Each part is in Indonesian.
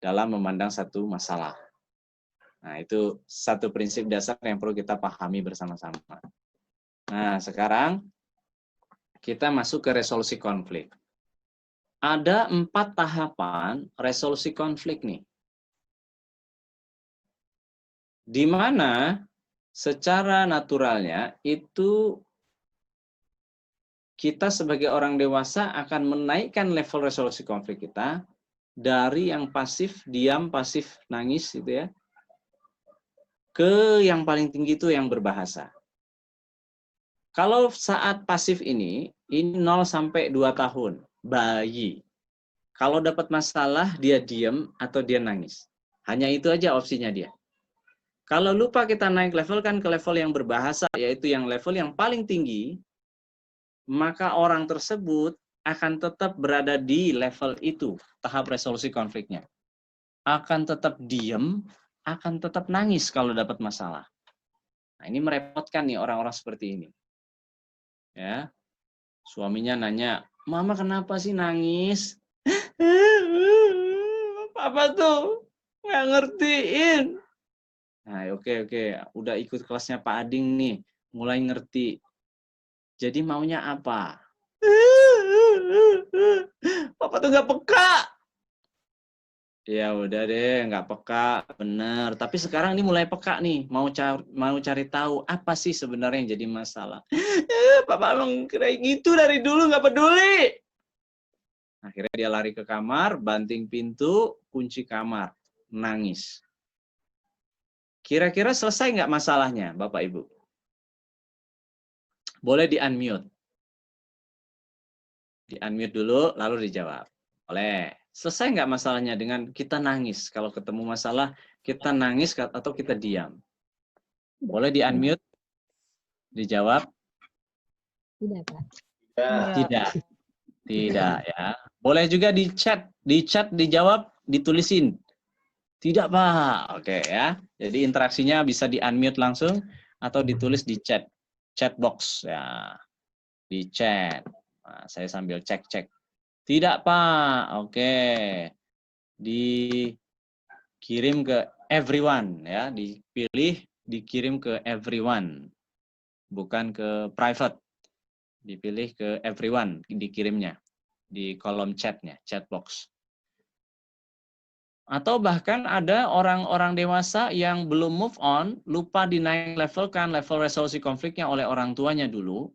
dalam memandang satu masalah. Nah, itu satu prinsip dasar yang perlu kita pahami bersama-sama. Nah, sekarang kita masuk ke resolusi konflik. Ada 4 tahapan resolusi konflik nih. Di mana secara naturalnya itu kita sebagai orang dewasa akan menaikkan level resolusi konflik kita dari yang pasif, diam, pasif, nangis gitu ya, ke yang paling tinggi itu yang berbahasa. Kalau saat pasif ini 0 sampai 2 tahun, bayi. Kalau dapat masalah, dia diam atau dia nangis. Hanya itu aja opsinya dia. Kalau lupa kita naik level kan ke level yang berbahasa, yaitu yang level yang paling tinggi, maka orang tersebut akan tetap berada di level itu, tahap resolusi konfliknya. Akan tetap diam, akan tetap nangis kalau dapat masalah. Nah, ini merepotkan nih orang-orang seperti ini. Ya, suaminya nanya, "Mama kenapa sih nangis?" "Papa tuh nggak ngertiin." Nah, oke. Udah ikut kelasnya Pak Ading nih, mulai ngerti. Jadi maunya apa? "Papa tuh nggak peka." Ya udah deh, nggak peka, bener. Tapi sekarang ini mulai peka nih, mau cari tahu apa sih sebenarnya yang jadi masalah. "Papa emang kayak gitu dari dulu, nggak peduli." Akhirnya dia lari ke kamar, banting pintu, kunci kamar, nangis. Kira-kira selesai nggak masalahnya, Bapak Ibu? Boleh di-unmute. Di-unmute dulu, lalu dijawab. Boleh. Selesai nggak masalahnya dengan kita nangis? Kalau ketemu masalah, kita nangis atau kita diam? Boleh di-unmute? Dijawab? Tidak, Pak. Tidak. Tidak ya. Boleh juga di chat dijawab, ditulisin. Tidak, Pak. Oke ya. Jadi interaksinya bisa di-unmute langsung atau ditulis di chat box ya. Di chat. Nah, saya sambil cek. Tidak, Pak. Oke. Dikirim ke everyone ya, dipilih dikirim ke everyone. Bukan ke private. Dipilih ke everyone dikirimnya di kolom chatnya, chat box. Atau bahkan ada orang-orang dewasa yang belum move on, lupa dinaik levelkan level resolusi konfliknya oleh orang tuanya dulu,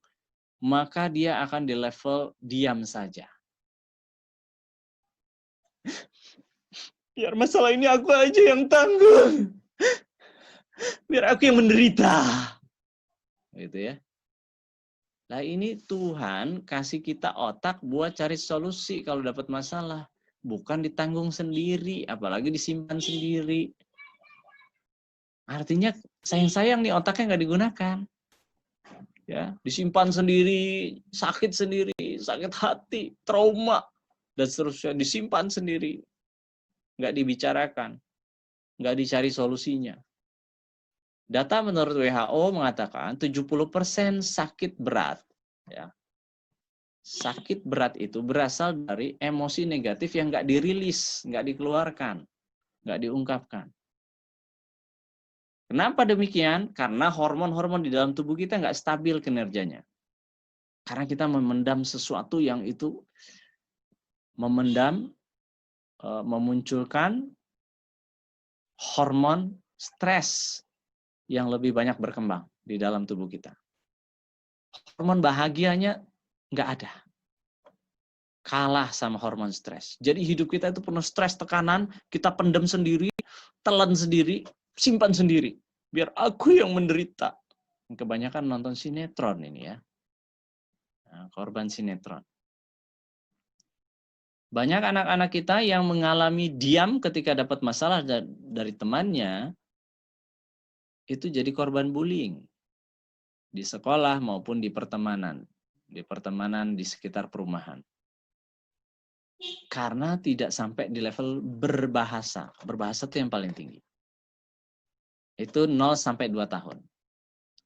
maka dia akan di level diam saja. Biar masalah ini aku aja yang tanggung. Biar aku yang menderita. Gitu ya. Nah ini Tuhan kasih kita otak buat cari solusi kalau dapat masalah. Bukan ditanggung sendiri, apalagi disimpan sendiri. Artinya sayang-sayang nih otaknya nggak digunakan. Ya, disimpan sendiri, sakit sendiri, sakit hati, trauma, dan seterusnya disimpan sendiri. Nggak dibicarakan, nggak dicari solusinya. Data menurut WHO mengatakan 70% sakit berat, ya, sakit berat itu berasal dari emosi negatif yang nggak dirilis, nggak dikeluarkan, nggak diungkapkan. Kenapa demikian? Karena hormon-hormon di dalam tubuh kita nggak stabil kinerjanya. Karena kita memendam sesuatu yang itu memunculkan hormon stres yang lebih banyak berkembang di dalam tubuh kita. Hormon bahagianya nggak ada. Kalah sama hormon stres. Jadi hidup kita itu penuh stres, tekanan, kita pendam sendiri, telan sendiri, simpan sendiri. Biar aku yang menderita. Kebanyakan nonton sinetron ini ya. Nah, korban sinetron. Banyak anak-anak kita yang mengalami diam ketika dapat masalah dari temannya, itu jadi korban bullying. Di sekolah maupun di pertemanan. Di pertemanan di sekitar perumahan. Karena tidak sampai di level berbahasa. Berbahasa itu yang paling tinggi. Itu 0 sampai 2 tahun.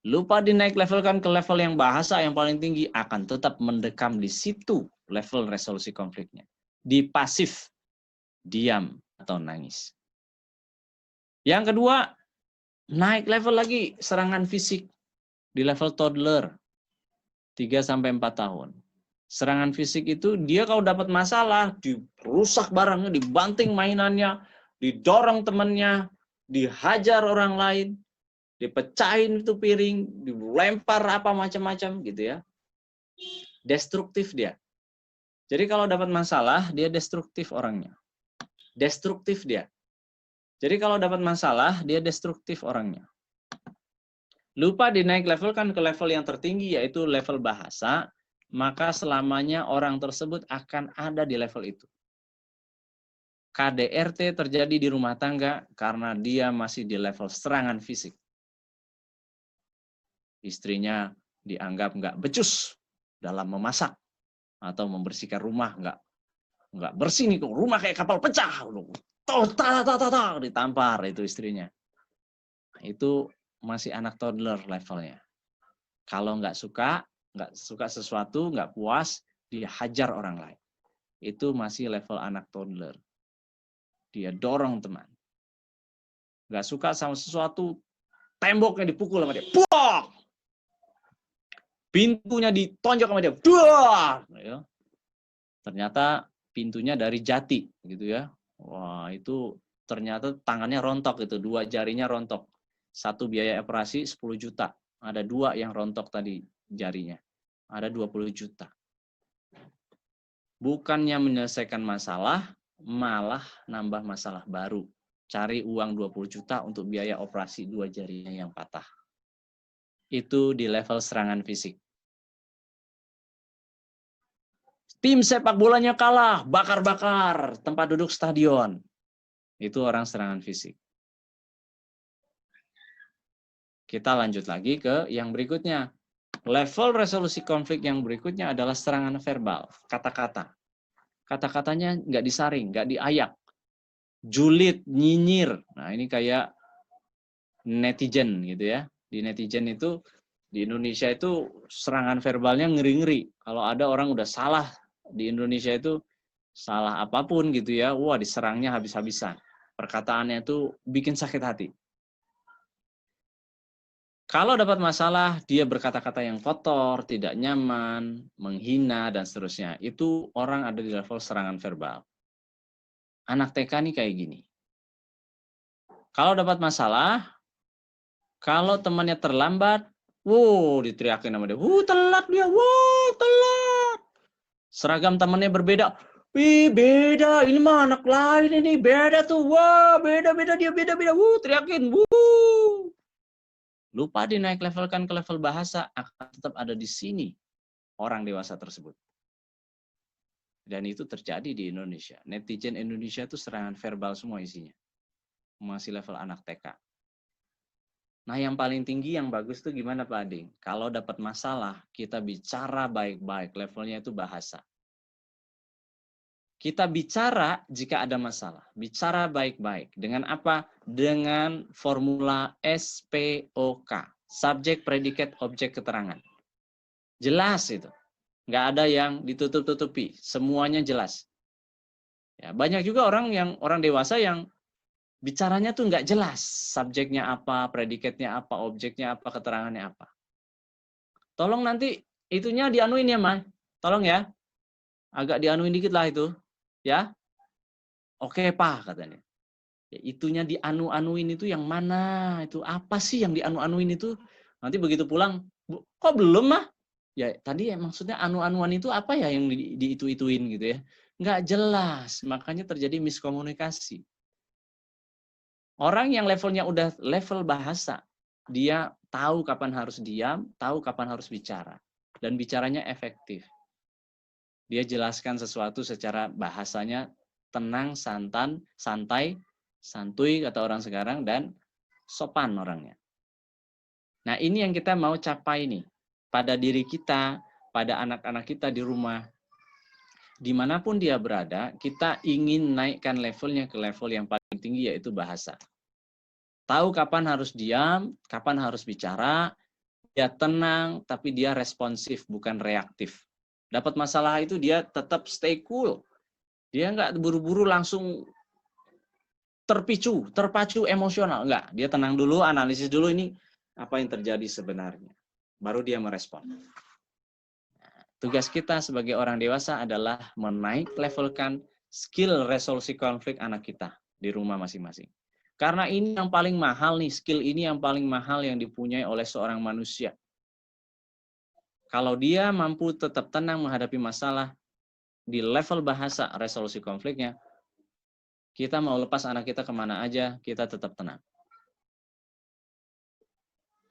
Lupa dinaik levelkan ke level yang bahasa yang paling tinggi, akan tetap mendekam di situ level resolusi konfliknya. Di pasif, diam, atau nangis. Yang kedua, naik level lagi serangan fisik di level toddler 3-4 tahun. Serangan fisik itu dia kalau dapat masalah, dirusak barangnya, dibanting mainannya, didorong temannya, dihajar orang lain, dipecahin itu piring, dilempar apa macam-macam gitu ya. Destruktif dia. Jadi kalau dapat masalah, dia destruktif orangnya. Destruktif dia. Jadi kalau dapat masalah, dia destruktif orangnya. Lupa dinaik level kan ke level yang tertinggi, yaitu level bahasa, maka selamanya orang tersebut akan ada di level itu. KDRT terjadi di rumah tangga karena dia masih di level serangan fisik. Istrinya dianggap nggak becus dalam memasak atau membersihkan rumah, nggak bersih nih, rumah kayak kapal pecah, ditampar itu istrinya. Itu masih anak toddler levelnya. Kalau nggak suka sesuatu, nggak puas, dihajar orang lain. Itu masih level anak toddler. Dia dorong teman. Nggak suka sama sesuatu, temboknya dipukul sama dia. Buah! Pintunya ditonjok sama dia. Buah! Ternyata pintunya dari jati, gitu ya. Wah, itu ternyata tangannya rontok, itu 2 jarinya rontok. 1 biaya operasi 10 juta. Ada 2 yang rontok tadi jarinya. Ada 20 juta. Bukannya menyelesaikan masalah, malah nambah masalah baru. Cari uang 20 juta untuk biaya operasi 2 jarinya yang patah. Itu di level serangan fisik. Tim sepak bolanya kalah, bakar-bakar tempat duduk stadion. Itu orang serangan fisik. Kita lanjut lagi ke yang berikutnya. Level resolusi konflik yang berikutnya adalah serangan verbal, kata-kata. Kata-katanya nggak disaring, nggak diayak. Julid, nyinyir. Nah, ini kayak netizen gitu ya. Di netizen itu, di Indonesia itu serangan verbalnya ngeri-ngeri. Kalau ada orang udah salah di Indonesia itu, salah apapun gitu ya, wah diserangnya habis-habisan. Perkataannya itu bikin sakit hati. Kalau dapat masalah, dia berkata-kata yang kotor, tidak nyaman, menghina, dan seterusnya. Itu orang ada di level serangan verbal. Anak TK nih kayak gini. Kalau dapat masalah, kalau temannya terlambat, diteriakin sama dia. Telat dia, telat. Seragam temannya berbeda. Beda, ini mah anak lain ini, beda tuh. Beda dia, beda. Teriakin, Lupa dinaik levelkan ke level bahasa, akan tetap ada di sini orang dewasa tersebut. Dan itu terjadi di Indonesia. Netizen Indonesia itu serangan verbal semua isinya. Masih level anak TK. Nah, yang paling tinggi, yang bagus tuh gimana Pak Ading? Kalau dapat masalah, kita bicara baik-baik, levelnya itu bahasa. Kita bicara jika ada masalah. Bicara baik-baik. Dengan apa? Dengan formula SPOK. Subjek, Predicate, Objek, Keterangan. Jelas itu. Nggak ada yang ditutup-tutupi. Semuanya jelas. Ya, banyak juga orang dewasa yang bicaranya tuh nggak jelas. Subjeknya apa, predikatnya apa, objeknya apa, keterangannya apa. Tolong nanti itunya dianuin ya, Ma. Tolong ya. Agak dianuin dikit lah itu. Ya. Oke, Pak, katanya. Ya, itunya dianu-anuin itu yang mana? Itu apa sih yang dianu-anuin itu? Nanti begitu pulang, kok belum, Mah? Ya, tadi ya maksudnya anu-anuan itu apa ya yang diitu-ituin gitu ya. Nggak jelas, makanya terjadi miskomunikasi. Orang yang levelnya udah level bahasa, dia tahu kapan harus diam, tahu kapan harus bicara. Dan bicaranya efektif. Dia jelaskan sesuatu secara bahasanya tenang, santai, santuy kata orang sekarang, dan sopan orangnya. Nah, ini yang kita mau capai nih. Pada diri kita, pada anak-anak kita di rumah. Dimanapun dia berada, kita ingin naikkan levelnya ke level yang paling tinggi, yaitu bahasa. Tahu kapan harus diam, kapan harus bicara, dia tenang, tapi dia responsif, bukan reaktif. Dapat masalah itu dia tetap stay cool. Dia nggak buru-buru langsung terpacu emosional. Enggak, dia tenang dulu, analisis dulu ini apa yang terjadi sebenarnya. Baru dia merespon. Tugas kita sebagai orang dewasa adalah menaik levelkan skill resolusi konflik anak kita di rumah masing-masing. Karena ini yang paling mahal nih, skill ini yang paling mahal yang dipunyai oleh seorang manusia. Kalau dia mampu tetap tenang menghadapi masalah di level bahasa resolusi konfliknya, kita mau lepas anak kita kemana aja, kita tetap tenang.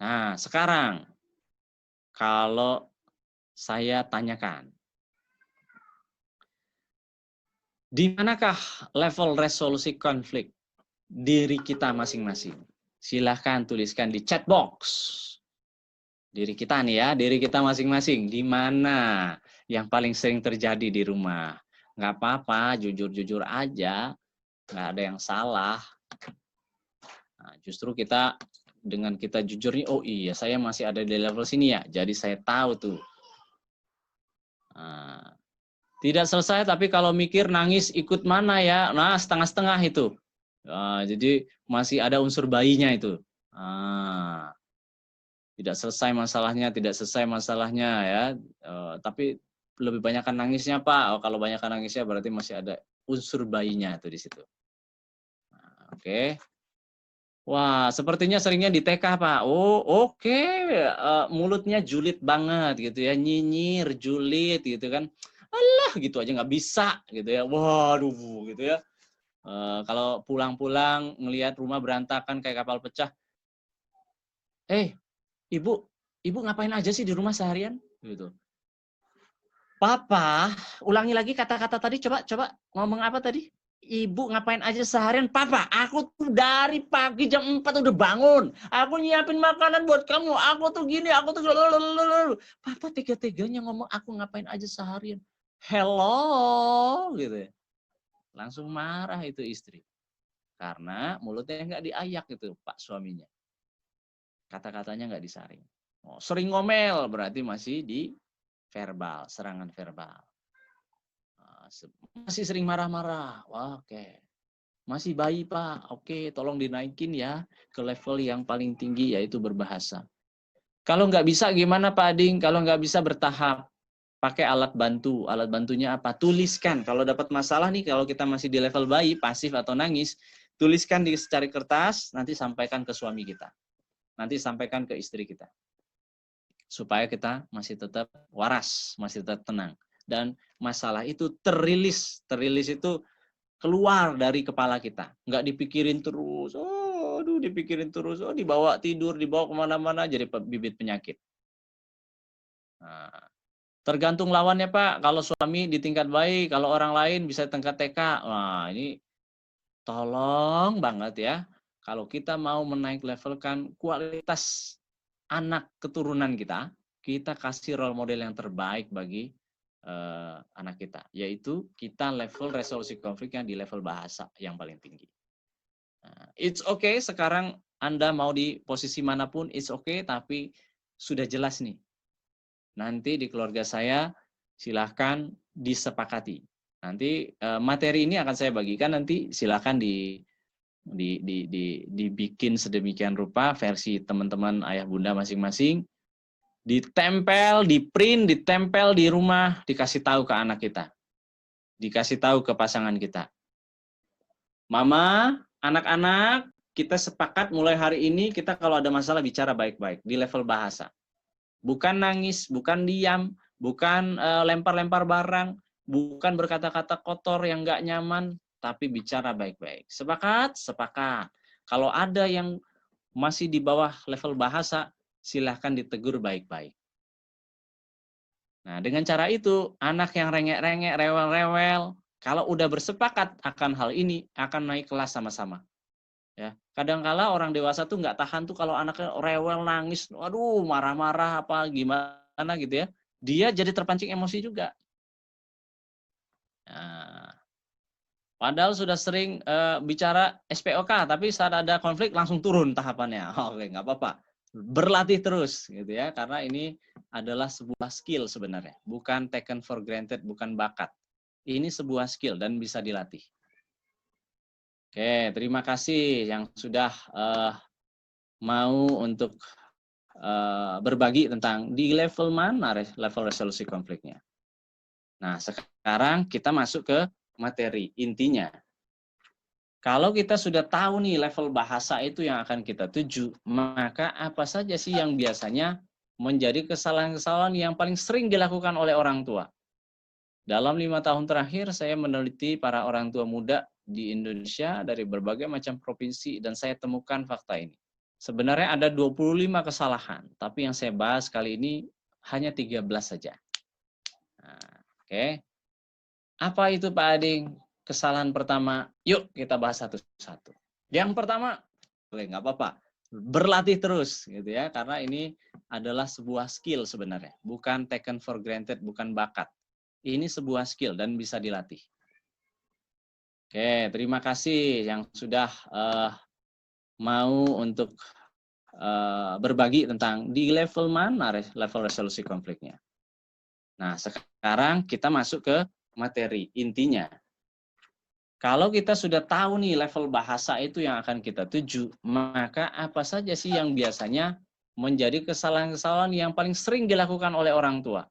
Nah, sekarang kalau saya tanyakan, di manakah level resolusi konflik diri kita masing-masing? Silahkan tuliskan di chat box. Diri kita nih ya, diri kita masing-masing. Di mana yang paling sering terjadi di rumah? Nggak apa-apa, jujur-jujur aja. Nggak ada yang salah. Nah, justru kita, dengan kita jujur nih, oh iya saya masih ada di level sini ya. Jadi saya tahu tuh. Nah, tidak selesai, tapi kalau mikir nangis ikut mana ya? Nah, setengah-setengah itu. Nah, jadi masih ada unsur bayinya itu. Nah, tidak selesai masalahnya ya. Tapi lebih banyakkan nangisnya Pak. Oh, kalau banyakkan nangisnya berarti masih ada unsur bayinya itu di situ. Nah, oke. Wah, sepertinya seringnya di TK Pak. Oh, oke. Mulutnya julid banget gitu ya, nyinyir, julid gitu kan. Alah, gitu aja nggak bisa gitu ya. Waduh, gitu ya. Kalau pulang-pulang ngelihat rumah berantakan kayak kapal pecah. Ibu, ibu ngapain aja sih di rumah seharian? Gitu. Papa, ulangi lagi kata-kata tadi. Coba ngomong apa tadi? Ibu ngapain aja seharian? Papa, aku tuh dari pagi jam 4 udah bangun. Aku nyiapin makanan buat kamu. Aku tuh gini, aku tuh... Papa tega-teganya ngomong aku ngapain aja seharian. Hello, gitu ya. Langsung marah itu istri. Karena mulutnya nggak diayak gitu Pak suaminya. Kata-katanya nggak disaring. Oh, sering ngomel berarti masih di verbal, serangan verbal. Masih sering marah-marah. Wah, oke. Masih bayi, Pak. Oke, tolong dinaikin ya ke level yang paling tinggi, yaitu berbahasa. Kalau nggak bisa gimana, Pak Ading? Kalau nggak bisa bertahap. Pakai alat bantu. Alat bantunya apa? Tuliskan. Kalau dapat masalah nih, kalau kita masih di level bayi, pasif atau nangis, tuliskan di secari kertas, nanti sampaikan ke suami kita. Nanti sampaikan ke istri kita. Supaya kita masih tetap waras, masih tetap tenang. Dan masalah itu terilis. Terilis itu keluar dari kepala kita. Nggak dipikirin terus. Oh, aduh dipikirin terus. Oh, dibawa tidur, dibawa kemana-mana, jadi bibit penyakit. Nah, tergantung lawannya, Pak. Kalau suami di tingkat baik, kalau orang lain bisa tingkat TK. Wah, ini tolong banget ya. Kalau kita mau menaik levelkan kualitas anak keturunan kita, kita kasih role model yang terbaik bagi anak kita, yaitu kita level resolusi konfliknya di level bahasa yang paling tinggi. It's okay sekarang Anda mau di posisi manapun, it's okay, tapi sudah jelas nih. Nanti di keluarga saya silahkan disepakati. Nanti materi ini akan saya bagikan, nanti silahkan dibikin sedemikian rupa versi teman-teman ayah bunda masing-masing, ditempel, diprint, ditempel di rumah, dikasih tahu ke anak kita, dikasih tahu ke pasangan kita. Mama, anak-anak, kita sepakat mulai hari ini kita kalau ada masalah bicara baik-baik di level bahasa. Bukan nangis, bukan diam, bukan lempar-lempar barang, bukan berkata-kata kotor yang nggak nyaman, tapi bicara baik-baik. Sepakat? Sepakat. Kalau ada yang masih di bawah level bahasa, silahkan ditegur baik-baik. Nah, dengan cara itu, anak yang rengek-rengek, rewel-rewel, kalau udah bersepakat akan hal ini, akan naik kelas sama-sama. Ya, kadang-kala orang dewasa tuh nggak tahan tuh kalau anaknya rewel, nangis, aduh marah-marah apa gimana gitu ya. Dia jadi terpancing emosi juga. Nah, padahal sudah sering bicara SPOK, tapi saat ada konflik langsung turun tahapannya. Oke, nggak apa-apa. Berlatih terus gitu ya, karena ini adalah sebuah skill sebenarnya, bukan taken for granted, bukan bakat. Ini sebuah skill dan bisa dilatih. Oke, terima kasih yang sudah mau untuk berbagi tentang di level mana level resolusi konfliknya. Nah, sekarang kita masuk ke materi intinya. Kalau kita sudah tahu nih level bahasa itu yang akan kita tuju, maka apa saja sih yang biasanya menjadi kesalahan-kesalahan yang paling sering dilakukan oleh orang tua? Dalam 5 tahun terakhir, saya meneliti para orang tua muda di Indonesia dari berbagai macam provinsi dan saya temukan fakta ini. Sebenarnya ada 25 kesalahan, tapi yang saya bahas kali ini hanya 13 saja. Nah, oke. Apa itu Pak Ading? Kesalahan pertama, yuk kita bahas satu-satu. Yang pertama, boleh nggak apa-apa, berlatih terus gitu ya, karena ini adalah sebuah skill sebenarnya, bukan taken for granted, bukan bakat. Ini sebuah skill dan bisa dilatih. Oke, terima kasih yang sudah mau untuk berbagi tentang di level mana level resolusi konfliknya. Nah, sekarang kita masuk ke materi intinya. Kalau kita sudah tahu nih level bahasa itu yang akan kita tuju, maka apa saja sih yang biasanya menjadi kesalahan-kesalahan yang paling sering dilakukan oleh orang tua?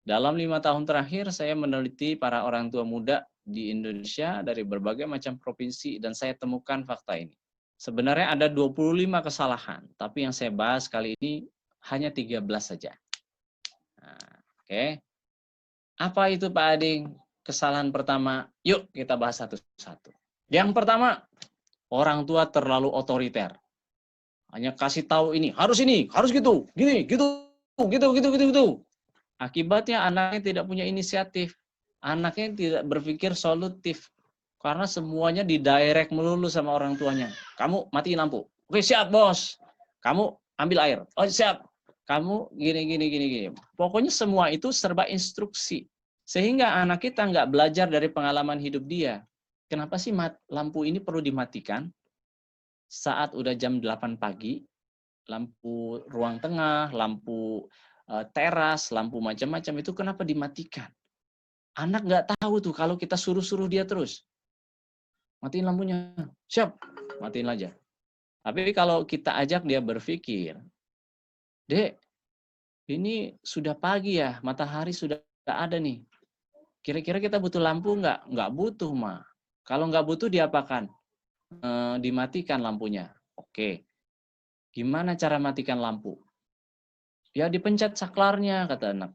Dalam 5 tahun terakhir, saya meneliti para orang tua muda di Indonesia dari berbagai macam provinsi dan saya temukan fakta ini. Sebenarnya ada 25 kesalahan, tapi yang saya bahas kali ini hanya 13 saja. Nah, oke. Apa itu Pak Ading? Kesalahan pertama, yuk kita bahas satu-satu. Yang pertama, orang tua terlalu otoriter. Hanya kasih tahu ini, harus gitu, gini, gitu, gitu. Akibatnya anaknya tidak punya inisiatif. Anaknya tidak berpikir solutif. Karena semuanya didirect melulu sama orang tuanya. Kamu matiin lampu. Oke, siap, bos. Kamu ambil air. Oh, siap. Kamu gini. Pokoknya semua itu serba instruksi. Sehingga anak kita nggak belajar dari pengalaman hidup dia. Kenapa sih lampu ini perlu dimatikan saat udah jam 8 pagi? Lampu ruang tengah, lampu teras, lampu macam-macam itu kenapa dimatikan? Anak nggak tahu tuh kalau kita suruh-suruh dia terus. Matiin lampunya. Siap, matiin aja. Tapi kalau kita ajak dia berpikir, Dek, ini sudah pagi ya, matahari sudah ada nih. Kira-kira kita butuh lampu nggak? Nggak butuh, Ma. Kalau nggak butuh diapakan? Dimatikan lampunya. Oke. Gimana cara matikan lampu? Ya dipencet saklarnya, kata anak.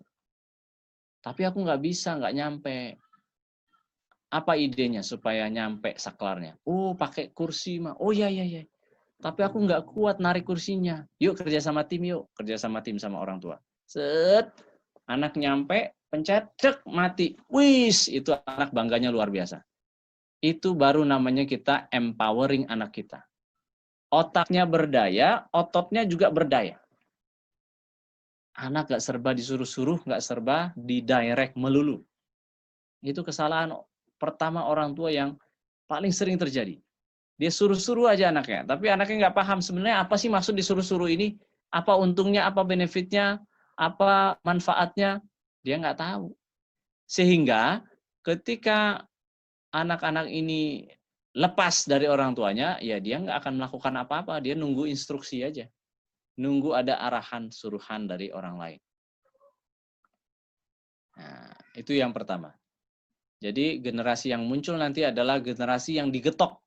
Tapi aku nggak bisa, nggak nyampe. Apa idenya supaya nyampe saklarnya? Oh, pakai kursi, Ma. Oh, iya. Tapi aku nggak kuat narik kursinya. Yuk kerja sama tim, yuk. Kerja sama tim sama orang tua. Set, anak nyampe, pencet, cek, mati. Wis, itu anak bangganya luar biasa. Itu baru namanya kita empowering anak kita. Otaknya berdaya, ototnya juga berdaya. Anak nggak serba disuruh-suruh, nggak serba didirect melulu. Itu kesalahan pertama orang tua yang paling sering terjadi. Dia suruh-suruh aja anaknya, tapi anaknya nggak paham sebenarnya apa sih maksud disuruh-suruh ini, apa untungnya, apa benefitnya, apa manfaatnya, dia nggak tahu. Sehingga ketika anak-anak ini lepas dari orang tuanya, ya dia nggak akan melakukan apa-apa, dia nunggu instruksi aja, nunggu ada arahan, suruhan dari orang lain. Nah, itu yang pertama. Jadi generasi yang muncul nanti adalah generasi yang digetok.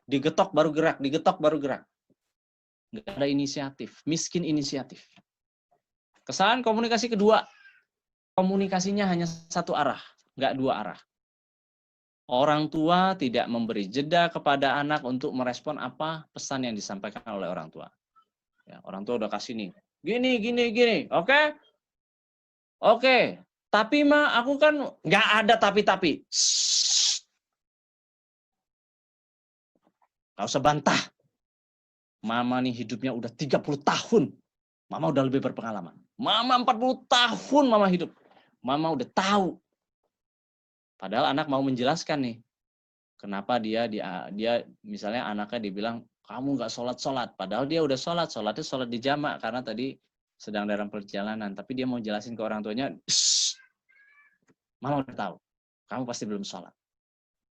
Digetok baru gerak, digetok baru gerak. Nggak ada inisiatif, miskin inisiatif. Kesalahan komunikasi kedua, komunikasinya hanya satu arah, nggak dua arah. Orang tua tidak memberi jeda kepada anak untuk merespon apa pesan yang disampaikan oleh orang tua. Ya, orang tua udah kasih nih, gini, oke? Oke, tapi Ma, aku kan nggak ada tapi. Nggak usah bantah. Mama nih hidupnya udah 30 tahun. Mama udah lebih berpengalaman. Mama 40 tahun mama hidup. Mama udah tahu. Padahal anak mau menjelaskan nih. Kenapa dia misalnya anaknya dibilang, kamu nggak sholat. Padahal dia udah sholatnya sholat di jamak. Karena tadi sedang dalam perjalanan. Tapi dia mau jelasin ke orang tuanya, Mama udah tahu. Kamu pasti belum sholat.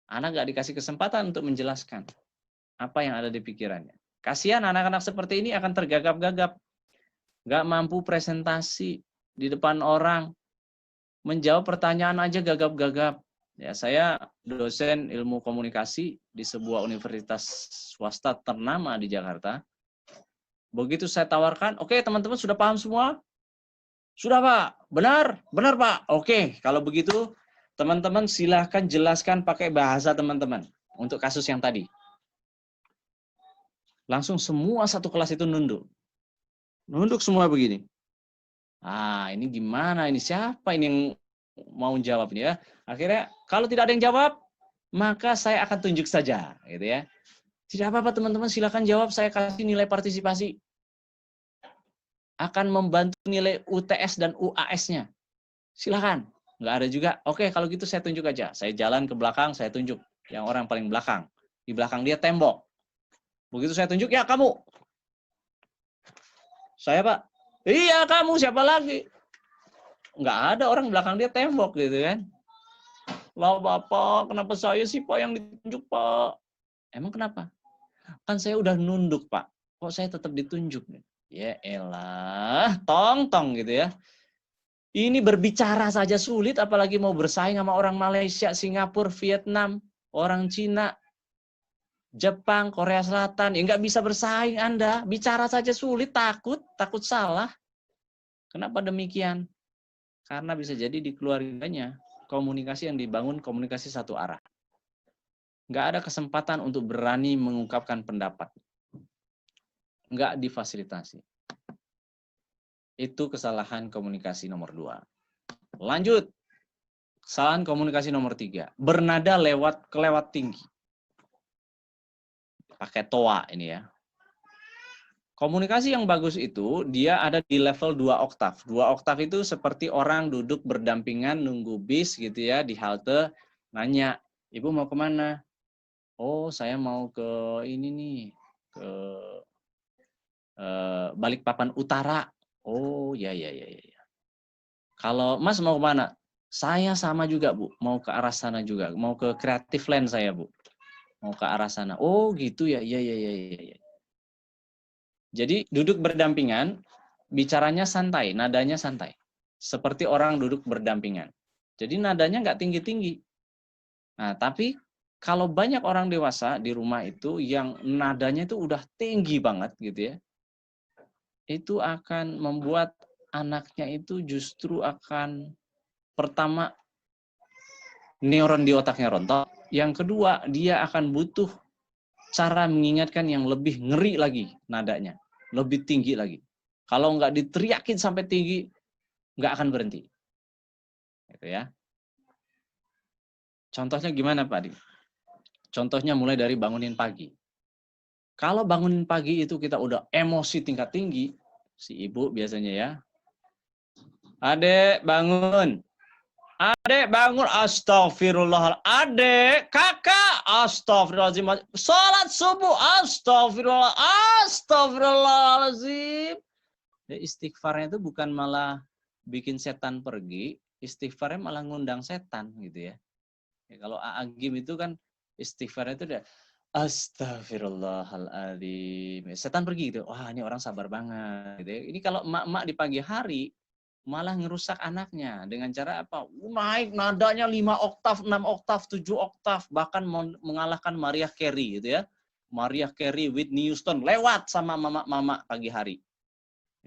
Anak nggak dikasih kesempatan untuk menjelaskan apa yang ada di pikirannya. Kasihan anak-anak seperti ini akan tergagap-gagap, nggak mampu presentasi di depan orang, menjawab pertanyaan aja gagap-gagap. Ya, saya dosen ilmu komunikasi di sebuah universitas swasta ternama di Jakarta. Begitu saya tawarkan, oke teman-teman sudah paham semua? Sudah Pak, benar? Benar Pak. Oke, kalau begitu teman-teman silahkan jelaskan pakai bahasa teman-teman untuk kasus yang tadi. Langsung semua satu kelas itu nunduk. Nunduk semua begini. Ah, ini gimana? Ini siapa ini yang mau jawab nih ya? Akhirnya kalau tidak ada yang jawab, maka saya akan tunjuk saja, gitu ya. Tidak apa-apa teman-teman, silakan jawab, saya kasih nilai partisipasi. Akan membantu nilai UTS dan UAS-nya. Silakan. Nggak ada juga. Oke, kalau gitu saya tunjuk aja. Saya jalan ke belakang, saya tunjuk. Yang orang paling belakang. Di belakang dia tembok. Begitu saya tunjuk, ya kamu. Saya Pak. Iya kamu, siapa lagi? Nggak ada, orang belakang dia tembok gitu kan. Lah Bapak, kenapa saya sih Pak yang ditunjuk Pak? Emang kenapa? Kan saya udah nunduk Pak. Kok saya tetap ditunjuk? Ya elah, tong-tong gitu ya. Ini berbicara saja sulit, apalagi mau bersaing sama orang Malaysia, Singapura, Vietnam, orang Cina, Jepang, Korea Selatan. Ya nggak bisa bersaing Anda. Bicara saja sulit, takut salah. Kenapa demikian? Karena bisa jadi di keluarganya, komunikasi yang dibangun komunikasi satu arah. Nggak ada kesempatan untuk berani mengungkapkan pendapat. Nggak difasilitasi. Itu kesalahan komunikasi nomor 2. Lanjut. Kesalahan komunikasi nomor 3. Bernada kelewat tinggi. Pakai toa ini ya. Komunikasi yang bagus itu, dia ada di level 2 oktav. 2 oktav itu seperti orang duduk berdampingan, nunggu bis gitu ya, di halte, nanya, Ibu mau kemana? Oh, saya mau ke ini nih, ke Balikpapan Utara. Oh, ya. Kalau Mas mau kemana? Saya sama juga, Bu. Mau ke arah sana juga. Mau ke Creative Land saya, Bu. Mau ke arah sana. Oh, gitu ya. Iya. Jadi duduk berdampingan, bicaranya santai, nadanya santai. Seperti orang duduk berdampingan. Jadi nadanya nggak tinggi-tinggi. Nah, tapi kalau banyak orang dewasa di rumah itu yang nadanya itu udah tinggi banget gitu ya, itu akan membuat anaknya itu justru akan pertama neuron di otaknya rontok, yang kedua dia akan butuh cara mengingatkan yang lebih ngeri lagi nadanya, lebih tinggi lagi. Kalau nggak diteriakin sampai tinggi, nggak akan berhenti. Gitu ya. Contohnya gimana Pak Adi? Contohnya mulai dari bangunin pagi. Kalau bangunin pagi itu kita udah emosi tingkat tinggi, si ibu biasanya ya, Adek bangun, Adek bangun, astagfirullah. Adek, kakak, astagfirullahaladzim. Salat subuh, astagfirullahaladzim. Ya, istighfarnya itu bukan malah bikin setan pergi, istighfarnya malah ngundang setan gitu ya. Ya kalau Agim itu kan istighfarnya itu udah astagfirullahaladzim. Setan pergi gitu. Wah ini orang sabar banget. Gitu ya. Ini kalau emak-emak di pagi hari malah ngerusak anaknya dengan cara apa? Naik nadanya 5 oktav, 6 oktav, 7 oktav, bahkan mengalahkan Mariah Carey gitu ya. Mariah Carey, Whitney Houston lewat sama mama-mama pagi hari.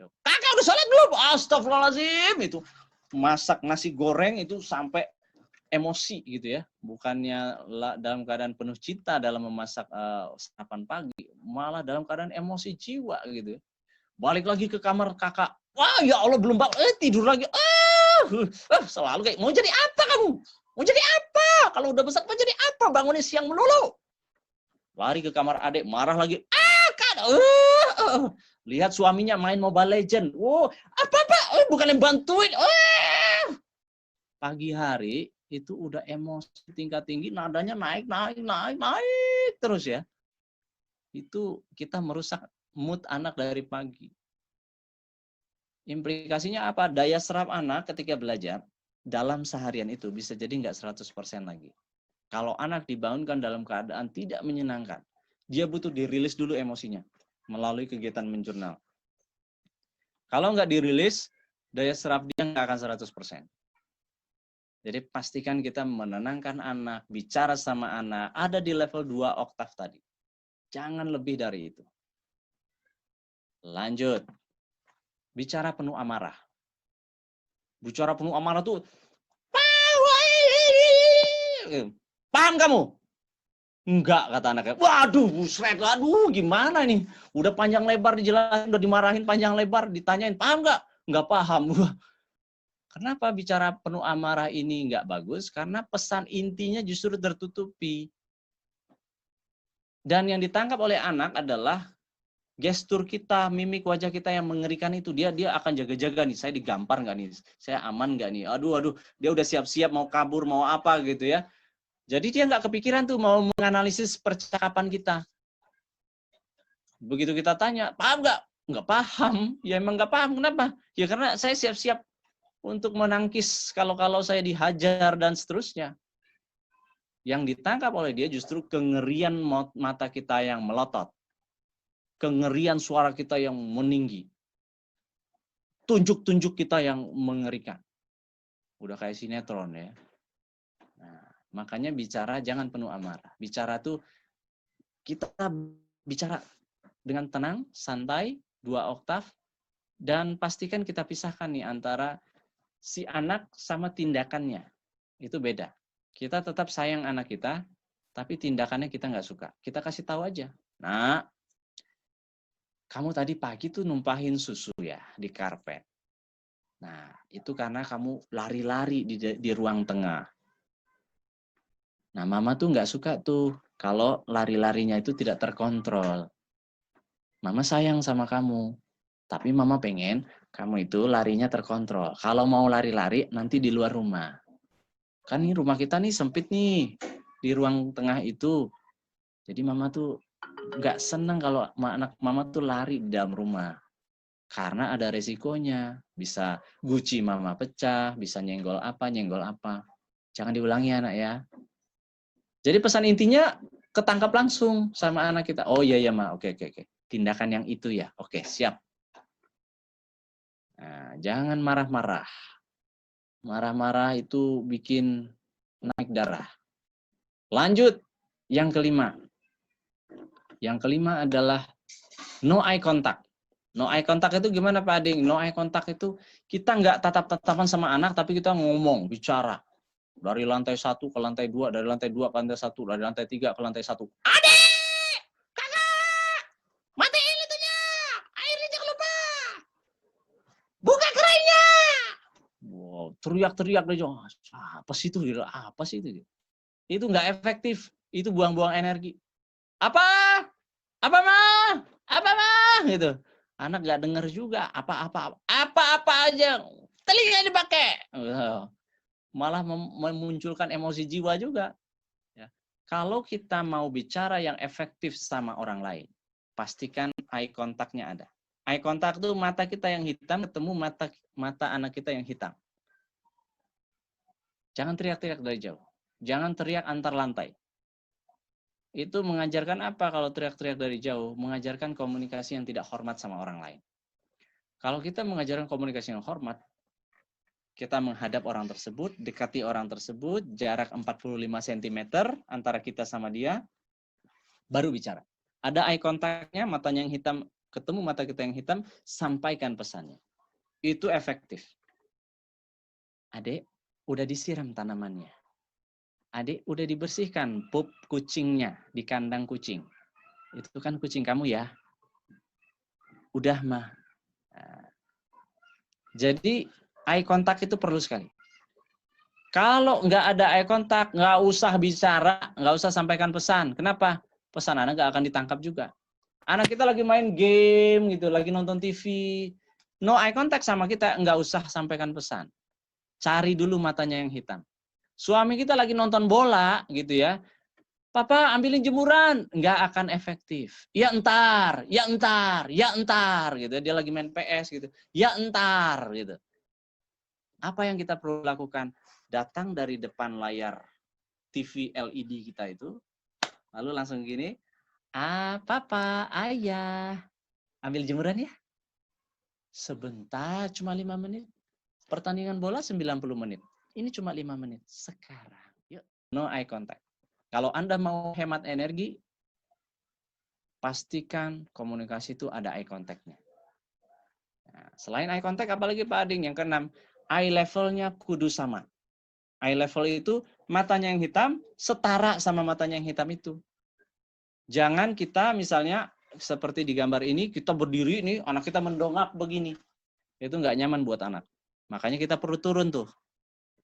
Kakak udah sholat belum? Astagfirullahaladzim. Itu masak nasi goreng itu sampai emosi gitu ya. Bukannya dalam keadaan penuh cinta dalam memasak sarapan pagi, malah dalam keadaan emosi jiwa gitu. Balik lagi ke kamar kakak. Wah, ya Allah belum bangun. Tidur lagi. Selalu kayak, mau jadi apa kamu? Mau jadi apa? Kalau udah besar mau jadi apa? Bangunnya siang melulu. Lari ke kamar adik, marah lagi. Lihat suaminya main Mobile Legend. Apa? Bukan yang bantuin. Pagi hari itu udah emosi tingkat tinggi, nadanya naik terus ya. Itu kita merusak mood anak dari pagi. Implikasinya apa? Daya serap anak ketika belajar dalam seharian itu bisa jadi nggak 100% lagi. Kalau anak dibangunkan dalam keadaan tidak menyenangkan, dia butuh dirilis dulu emosinya melalui kegiatan menjurnal. Kalau nggak dirilis, daya serap dia nggak akan 100%. Jadi pastikan kita menenangkan anak, bicara sama anak, ada di level 2 oktav tadi. Jangan lebih dari itu. Lanjut. Bicara penuh amarah. Bicara penuh amarah tuh, paham kamu? Enggak, kata anaknya. Waduh, busret, aduh gimana nih? Udah panjang lebar dijelasin, udah dimarahin panjang lebar, ditanyain, paham nggak? Nggak paham. Kenapa bicara penuh amarah ini nggak bagus? Karena pesan intinya justru tertutupi. Dan yang ditangkap oleh anak adalah gestur kita, mimik wajah kita yang mengerikan itu. Dia akan jaga-jaga nih, saya digampar nggak nih? Saya aman nggak nih? Aduh, dia udah siap-siap mau kabur, mau apa gitu ya. Jadi dia nggak kepikiran tuh mau menganalisis percakapan kita. Begitu kita tanya, paham nggak? Nggak paham. Ya emang nggak paham. Kenapa? Ya karena saya siap-siap untuk menangkis kalau saya dihajar dan seterusnya. Yang ditangkap oleh dia justru kengerian mata kita yang melotot. Kengerian suara kita yang meninggi. Tunjuk-tunjuk kita yang mengerikan. Udah kayak sinetron ya. Nah, makanya bicara jangan penuh amarah. Bicara tuh kita bicara dengan tenang, santai, 2 oktav, dan pastikan kita pisahkan nih antara si anak sama tindakannya. Itu beda. Kita tetap sayang anak kita, tapi tindakannya kita nggak suka. Kita kasih tahu aja. Nah, kamu tadi pagi tuh numpahin susu ya di karpet. Nah, itu karena kamu lari-lari di ruang tengah. Nah, mama tuh nggak suka tuh kalau lari-larinya itu tidak terkontrol. Mama sayang sama kamu, tapi mama pengen kamu itu larinya terkontrol. Kalau mau lari-lari, nanti di luar rumah. Kan nih rumah kita nih sempit nih, di ruang tengah itu. Jadi mama tuh nggak senang kalau anak mama tuh lari di dalam rumah. Karena ada resikonya. Bisa guci mama pecah, bisa nyenggol apa. Jangan diulangi anak ya. Jadi pesan intinya ketangkap langsung sama anak kita. Oh iya ma, oke. Tindakan yang itu ya. Oke, siap. Nah, jangan marah-marah. Marah-marah itu bikin naik darah. Lanjut, yang kelima. Yang kelima adalah no eye contact. No eye contact itu gimana Pak Ading? No eye contact itu kita nggak tatap-tatapan sama anak, tapi kita ngomong, bicara. Dari lantai 1 ke lantai 2, dari lantai 2 ke lantai 1, dari lantai 3 ke lantai 1. Adik! Kakak! Matiin itunya! Airnya jangan lupa! Buka kerainya! Wow, teriak-teriak dia. Apa sih itu? Apa sih itu? Itu nggak efektif. Itu buang-buang energi. Apa? Apa mah? Apa mah? Gitu. Anak nggak dengar juga. Apa-apa aja. Telinga dipakai. Malah memunculkan emosi jiwa juga. Ya. Kalau kita mau bicara yang efektif sama orang lain, pastikan eye contact-nya ada. Eye contact itu mata kita yang hitam ketemu mata anak kita yang hitam. Jangan teriak-teriak dari jauh. Jangan teriak antar lantai. Itu mengajarkan apa kalau teriak-teriak dari jauh? Mengajarkan komunikasi yang tidak hormat sama orang lain. Kalau kita mengajarkan komunikasi yang hormat, kita menghadap orang tersebut, dekati orang tersebut, jarak 45 cm antara kita sama dia, baru bicara. Ada eye contact-nya, matanya yang hitam, ketemu mata kita yang hitam, sampaikan pesannya. Itu efektif. Adik, udah disiram tanamannya. Adik, udah dibersihkan pup kucingnya di kandang kucing. Itu kan kucing kamu ya. Udah mah. Nah, jadi eye contact itu perlu sekali. Kalau nggak ada eye contact, nggak usah bicara, nggak usah sampaikan pesan. Kenapa? Pesan anak nggak akan ditangkap juga. Anak kita lagi main game gitu, lagi nonton TV, no eye contact sama kita, nggak usah sampaikan pesan. Cari dulu matanya yang hitam. Suami kita lagi nonton bola gitu ya, Papa ambilin jemuran, nggak akan efektif. Ya entar gitu. Dia lagi main PS gitu. Ya entar gitu. Apa yang kita perlu lakukan? Datang dari depan layar TV LED kita itu, lalu langsung gini, papa, ayah, ambil jemuran ya? Sebentar, cuma 5 menit. Pertandingan bola 90 menit. Ini cuma 5 menit. Sekarang, yuk. No eye contact. Kalau Anda mau hemat energi, pastikan komunikasi itu ada eye contact-nya. Nah, selain eye contact, apalagi Pak Ading? Yang keenam, eye level-nya kudu sama. Eye level itu matanya yang hitam setara sama matanya yang hitam itu. Jangan kita misalnya seperti di gambar ini, kita berdiri nih, anak kita mendongak begini. Itu nggak nyaman buat anak. Makanya kita perlu turun tuh.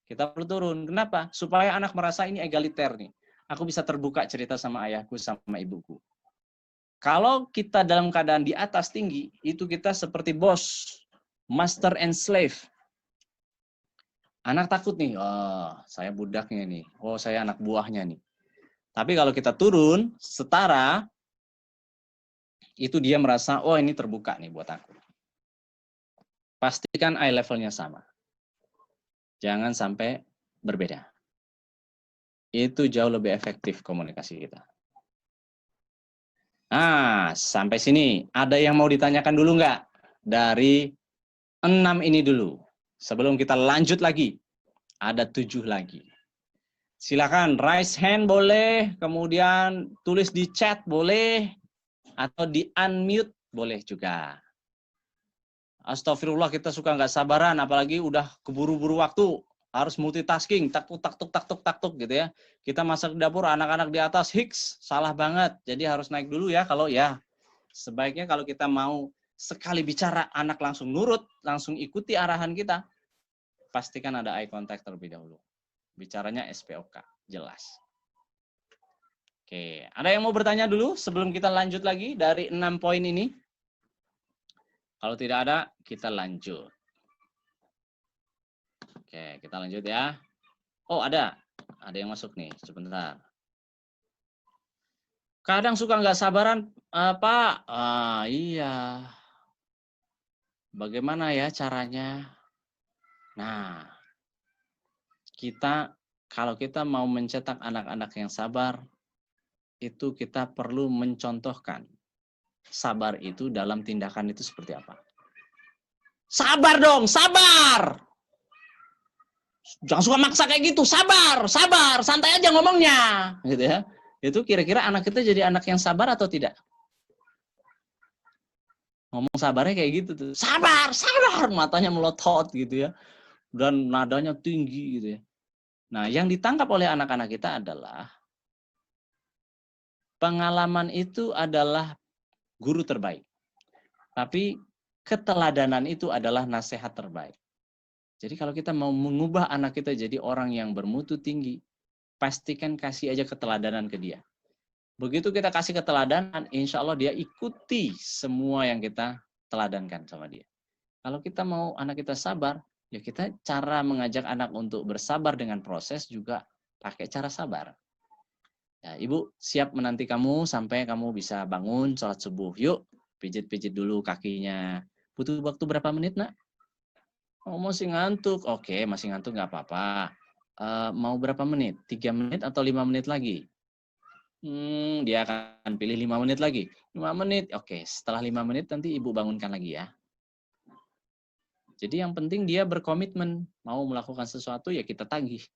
Kita perlu turun. Kenapa? Supaya anak merasa ini egaliter nih. Aku bisa terbuka cerita sama ayahku, sama ibuku. Kalau kita dalam keadaan di atas tinggi, itu kita seperti bos, master and slave. Anak takut nih, oh saya budaknya nih, oh saya anak buahnya nih. Tapi kalau kita turun, setara, itu dia merasa, oh ini terbuka nih buat aku. Pastikan eye levelnya sama. Jangan sampai berbeda. Itu jauh lebih efektif komunikasi kita. Nah, sampai sini. Ada yang mau ditanyakan dulu nggak? Dari 6 ini dulu. Sebelum kita lanjut lagi. Ada 7 lagi. Silakan, raise hand boleh. Kemudian tulis di chat boleh. Atau di unmute boleh juga. Astagfirullah, kita suka nggak sabaran. Apalagi udah keburu-buru waktu. Harus multitasking, taktuk gitu ya. Kita masak di dapur, anak-anak di atas, hiks, salah banget. Jadi harus naik dulu ya, kalau ya. Sebaiknya kalau kita mau sekali bicara, anak langsung nurut, langsung ikuti arahan kita, pastikan ada eye contact terlebih dahulu. Bicaranya SPOK, jelas. Oke, ada yang mau bertanya dulu sebelum kita lanjut lagi dari 6 poin ini? Kalau tidak ada, kita lanjut. Oke, kita lanjut ya. Oh, ada yang masuk nih, sebentar. Kadang suka nggak sabaran, Pak. Iya. Bagaimana ya caranya? Nah, kalau kita mau mencetak anak-anak yang sabar, itu kita perlu mencontohkan. Sabar itu dalam tindakan itu seperti apa? Sabar dong, sabar! Jangan suka maksa kayak gitu, sabar, santai aja ngomongnya, gitu ya. Itu kira-kira anak kita jadi anak yang sabar atau tidak? Ngomong sabarnya kayak gitu tuh, sabar, matanya melotot gitu ya, dan nadanya tinggi gitu ya. Nah, yang ditangkap oleh anak-anak kita adalah pengalaman itu adalah guru terbaik, tapi keteladanan itu adalah nasihat terbaik. Jadi kalau kita mau mengubah anak kita jadi orang yang bermutu tinggi, pastikan kasih aja keteladanan ke dia. Begitu kita kasih keteladanan, insya Allah dia ikuti semua yang kita teladankan sama dia. Kalau kita mau anak kita sabar, ya kita cara mengajak anak untuk bersabar dengan proses juga pakai cara sabar. Ya, Ibu siap menanti kamu sampai kamu bisa bangun sholat subuh. Yuk, pijit-pijit dulu kakinya. Butuh waktu berapa menit, Nak? Oh, masih ngantuk. Oke, masih ngantuk nggak apa-apa. Mau berapa menit? 3 menit atau 5 menit lagi? Dia akan pilih 5 menit lagi. 5 menit. Oke, setelah 5 menit nanti Ibu bangunkan lagi ya. Jadi yang penting dia berkomitmen. Mau melakukan sesuatu ya kita tagih.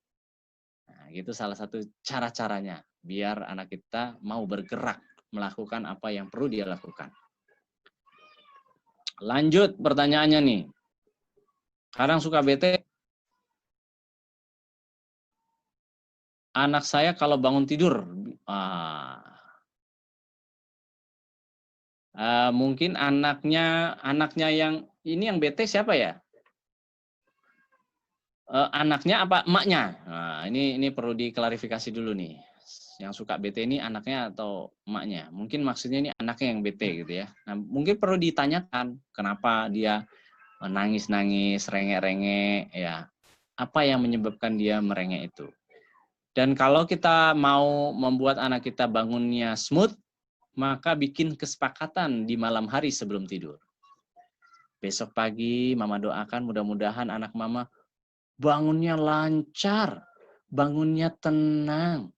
Nah, gitu salah satu cara-caranya. Biar anak kita mau bergerak. Melakukan apa yang perlu dia lakukan. Lanjut pertanyaannya nih. Kadang suka bete. Anak saya kalau bangun tidur, mungkin anaknya yang ini yang bete siapa ya? Anaknya apa emaknya? Nah, ini perlu diklarifikasi dulu nih. Yang suka bete ini anaknya atau emaknya? Mungkin maksudnya ini anaknya yang bete gitu ya. Nah, mungkin perlu ditanyakan kenapa dia nangis-nangis, rengek-rengek, ya. Apa yang menyebabkan dia merengek itu? Dan kalau kita mau membuat anak kita bangunnya smooth, maka bikin kesepakatan di malam hari sebelum tidur. Besok pagi Mama doakan mudah-mudahan anak Mama bangunnya lancar, bangunnya tenang.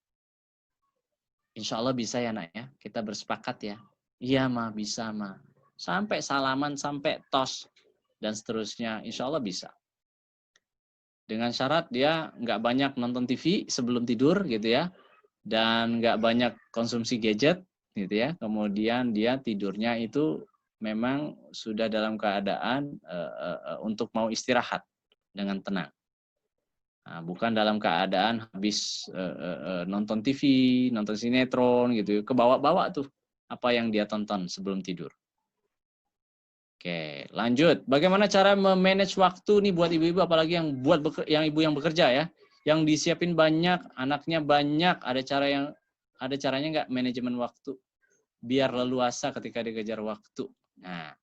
Insya Allah bisa ya nak ya, kita bersepakat ya. Iya mah, bisa mah. Sampai salaman, sampai tos, dan seterusnya, insya Allah bisa. Dengan syarat dia nggak banyak nonton TV sebelum tidur gitu ya, dan nggak banyak konsumsi gadget gitu ya. Kemudian dia tidurnya itu memang sudah dalam keadaan untuk mau istirahat dengan tenang. Nah, bukan dalam keadaan habis nonton TV, nonton sinetron gitu, kebawa-bawa tuh apa yang dia tonton sebelum tidur. Oke, lanjut. Bagaimana cara memanage waktu nih buat ibu-ibu, apalagi yang ibu yang bekerja ya, yang disiapin banyak, anaknya banyak, ada caranya nggak manajemen waktu biar leluasa ketika dikejar waktu. Nah,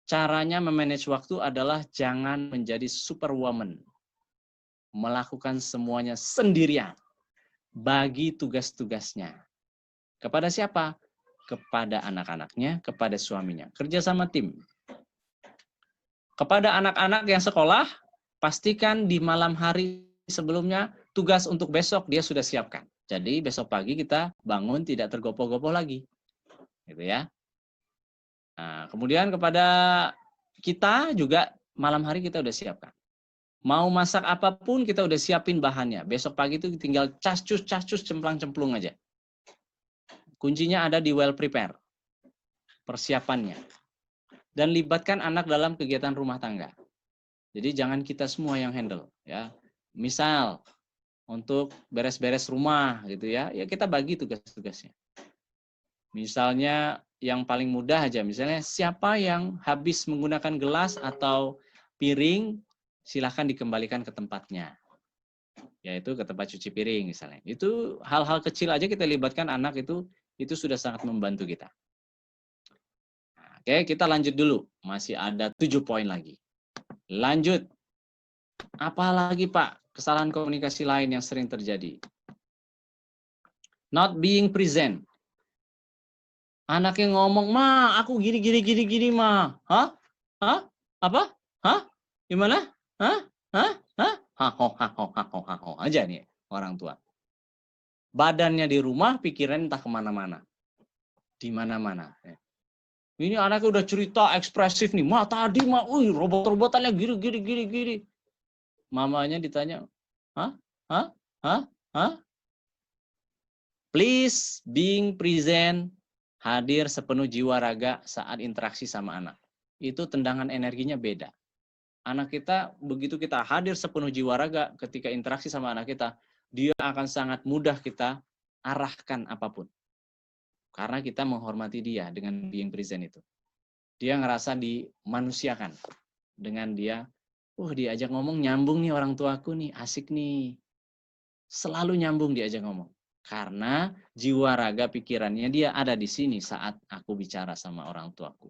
caranya memanage waktu adalah jangan menjadi superwoman. Melakukan semuanya sendirian. Bagi tugas-tugasnya. Kepada siapa? Kepada anak-anaknya, kepada suaminya. Kerja sama tim. Kepada anak-anak yang sekolah, pastikan di malam hari sebelumnya tugas untuk besok dia sudah siapkan. Jadi besok pagi kita bangun tidak tergopoh-gopoh lagi. Gitu ya. Nah, kemudian kepada kita juga malam hari kita udah siapkan. Mau masak apapun kita udah siapin bahannya. Besok pagi itu tinggal cas-cus, cemplang-cemplung aja. Kuncinya ada di well prepare. Persiapannya. Dan libatkan anak dalam kegiatan rumah tangga. Jadi jangan kita semua yang handle. Ya. Misal, untuk beres-beres rumah gitu ya, ya kita bagi tugas-tugasnya. Misalnya yang paling mudah aja, misalnya siapa yang habis menggunakan gelas atau piring, silahkan dikembalikan ke tempatnya, yaitu ke tempat cuci piring misalnya. Itu hal-hal kecil aja kita libatkan anak itu sudah sangat membantu kita. Oke, kita lanjut dulu. Masih ada 7 poin lagi. Lanjut. Apalagi Pak, kesalahan komunikasi lain yang sering terjadi? Not being present. Anaknya ngomong, "Ma, aku gini, Ma." Hah? Hah? Apa? Hah? Gimana? Hah? Hah? Hah? Haho aja nih orang tua. Badannya di rumah, pikiran entah kemana-mana. Di mana-mana. Ini anaknya udah cerita ekspresif nih. "Ma, tadi, Ma, robot-robotannya gini. Mamanya ditanya, "Hah? Hah? Hah? Hah?" Please being present, hadir sepenuh jiwa raga saat interaksi sama anak. Itu tendangan energinya beda. Anak kita, begitu kita hadir sepenuh jiwa raga ketika interaksi sama anak kita, dia akan sangat mudah kita arahkan apapun. Karena kita menghormati dia dengan being present itu. Dia ngerasa dimanusiakan. Dengan dia, diajak ngomong nyambung nih orang tuaku nih, asik nih. Selalu nyambung diajak ngomong. Karena jiwa raga pikirannya dia ada di sini saat aku bicara sama orang tuaku.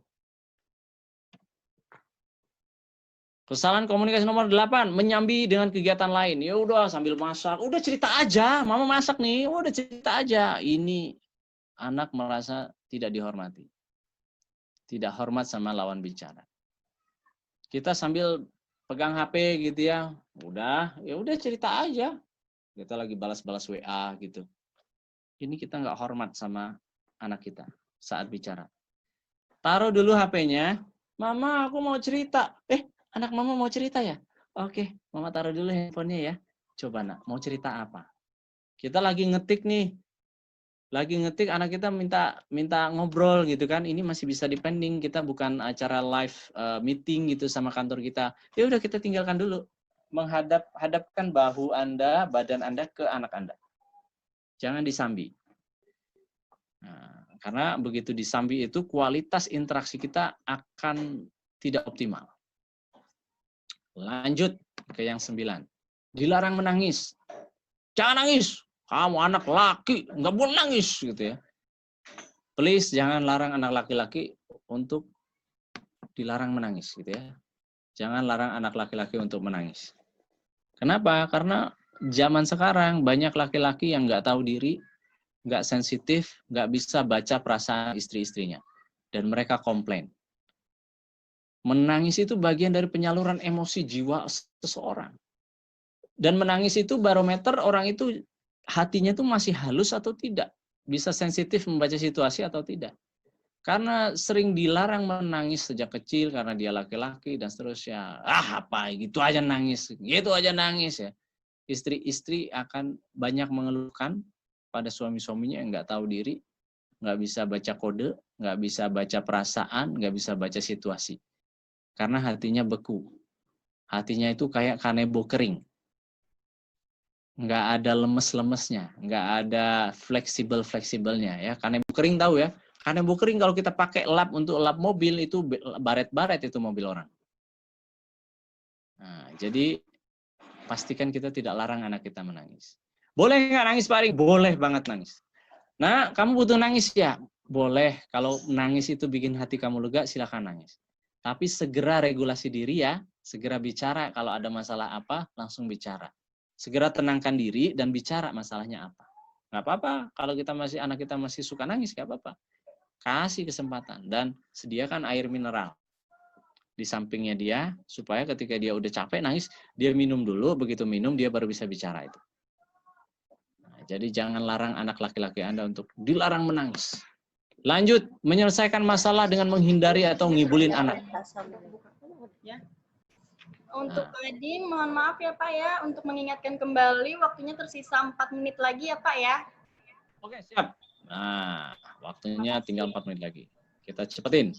Kesalahan komunikasi nomor 8, menyambi dengan kegiatan lain. Ya udah sambil masak, udah cerita aja, mama masak nih, udah cerita aja. Ini anak merasa tidak dihormati. Tidak hormat sama lawan bicara. Kita sambil pegang HP gitu ya udah cerita aja. Kita lagi balas-balas WA gitu. Ini kita nggak hormat sama anak kita saat bicara. Taruh dulu HP-nya, "Mama, aku mau cerita." Anak mama mau cerita ya? Oke, mama taruh dulu handphonenya ya. Coba nak, mau cerita apa? Kita lagi ngetik nih. Lagi ngetik, anak kita minta ngobrol gitu kan. Ini masih bisa dipending, kita bukan acara live meeting gitu sama kantor kita. Ya udah kita tinggalkan dulu. Hadapkan bahu Anda, badan Anda ke anak Anda. Jangan disambi. Nah, karena begitu disambi itu kualitas interaksi kita akan tidak optimal. Lanjut ke yang 9. Dilarang menangis. Jangan nangis. Kamu anak laki, nggak boleh nangis gitu ya. Please jangan larang anak laki-laki untuk dilarang menangis gitu ya. Jangan larang anak laki-laki untuk menangis. Kenapa? Karena zaman sekarang banyak laki-laki yang nggak tahu diri, nggak sensitif, nggak bisa baca perasaan istri-istrinya. Dan mereka komplain. Menangis itu bagian dari penyaluran emosi jiwa seseorang. Dan menangis itu barometer orang itu hatinya tuh masih halus atau tidak. Bisa sensitif membaca situasi atau tidak. Karena sering dilarang menangis sejak kecil karena dia laki-laki dan seterusnya. Apa gitu aja nangis, gitu aja nangis ya. Istri-istri akan banyak mengeluhkan pada suami-suaminya yang nggak tahu diri, nggak bisa baca kode, nggak bisa baca perasaan, nggak bisa baca situasi. Karena hatinya beku. Hatinya itu kayak kanebo kering. Nggak ada lemes-lemesnya, nggak ada fleksibel-fleksibelnya ya. Kanebo kering tahu ya. Kanebo kering kalau kita pakai lap untuk lap mobil itu baret-baret itu mobil orang. Nah, jadi pastikan kita tidak larang anak kita menangis. Boleh nggak nangis Pak Ari? Boleh banget nangis. Nah, kamu butuh nangis ya? Boleh. Kalau nangis itu bikin hati kamu lega, silakan nangis. Tapi segera regulasi diri ya, segera bicara kalau ada masalah apa, langsung bicara. Segera tenangkan diri dan bicara masalahnya apa. Nggak apa-apa, kalau anak kita masih suka nangis, nggak apa-apa. Kasih kesempatan dan sediakan air mineral di sampingnya dia, supaya ketika dia udah capek nangis, dia minum dulu, begitu minum dia baru bisa bicara itu. Nah, jadi jangan larang anak laki-laki Anda untuk dilarang menangis. Lanjut, menyelesaikan masalah dengan menghindari atau ngibulin anak. Untuk tadi, mohon maaf ya Pak ya, untuk mengingatkan kembali waktunya tersisa 4 menit lagi ya Pak ya. Oke, siap. Nah, waktunya tinggal 4 menit lagi. Kita cepetin.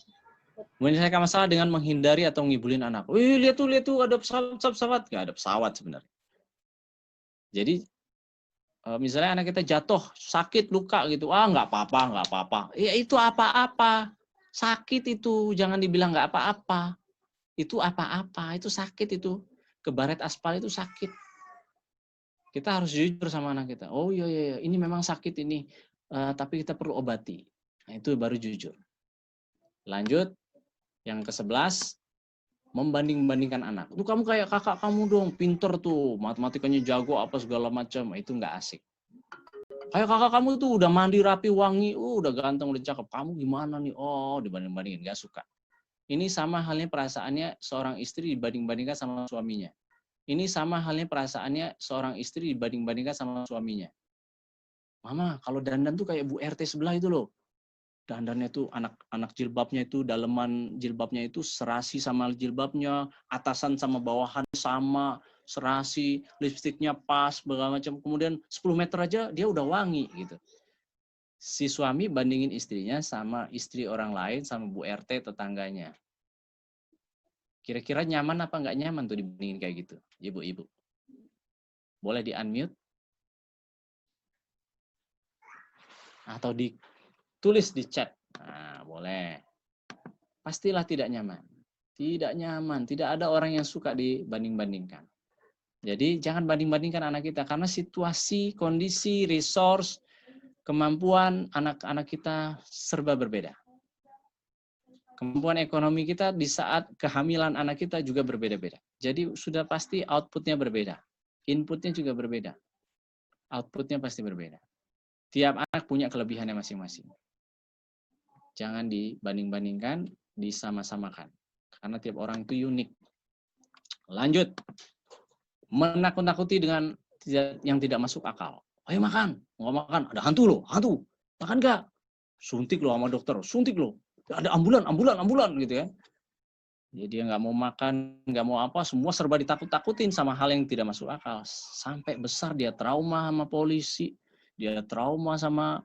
Menyelesaikan masalah dengan menghindari atau ngibulin anak. Wih, lihat tuh, ada pesawat. Nggak ada pesawat sebenarnya. Jadi, misalnya anak kita jatuh, sakit, luka gitu. Nggak apa-apa. Ya itu apa-apa. Sakit itu, jangan dibilang nggak apa-apa. Itu apa-apa, itu sakit itu. Kebaret aspal itu sakit. Kita harus jujur sama anak kita. Oh iya, ini memang sakit ini. Tapi kita perlu obati. Nah, itu baru jujur. Lanjut, yang ke-11, membanding-bandingkan anak. Itu kamu kayak kakak kamu dong, pinter tuh, matematikanya jago, apa segala macam. Itu nggak asik. Kayak kakak kamu tuh udah mandi rapi, wangi, udah ganteng, udah cakep. Kamu gimana nih? Oh, dibanding-bandingin, nggak suka. Ini sama halnya perasaannya seorang istri dibanding-bandingkan sama suaminya. Ini sama halnya perasaannya seorang istri dibanding-bandingkan sama suaminya. Mama, kalau dandan tuh kayak Bu RT sebelah itu loh. Dandannya tuh anak jilbabnya itu, daleman jilbabnya itu serasi sama jilbabnya, atasan sama bawahan sama, serasi, lipstiknya pas, segala macam. Kemudian 10 meter aja dia udah wangi gitu. Si suami bandingin istrinya sama istri orang lain, sama Bu RT tetangganya. Kira-kira nyaman apa nggak nyaman tuh dibandingin kayak gitu, ibu-ibu? Boleh di-unmute? Atau ditulis di chat. Nah, boleh. Pastilah tidak nyaman. Tidak nyaman. Tidak ada orang yang suka dibanding-bandingkan. Jadi jangan banding-bandingkan anak kita. Karena situasi, kondisi, resource, kemampuan anak-anak kita serba berbeda. Kemampuan ekonomi kita di saat kehamilan anak kita juga berbeda-beda. Jadi sudah pasti outputnya berbeda. Inputnya juga berbeda. Outputnya pasti berbeda. Tiap anak punya kelebihannya masing-masing. Jangan dibanding-bandingkan, disama-samakan. Karena tiap orang itu unik. Lanjut. Menakut-nakuti dengan yang tidak masuk akal. Ayo makan. Nggak makan. Ada hantu loh. Hantu. Makan nggak? Suntik loh sama dokter. Suntik loh. Ada ambulan gitu ya. Jadi dia nggak mau makan, nggak mau apa, semua serba ditakut-takutin sama hal yang tidak masuk akal. Sampai besar dia trauma sama polisi, dia trauma sama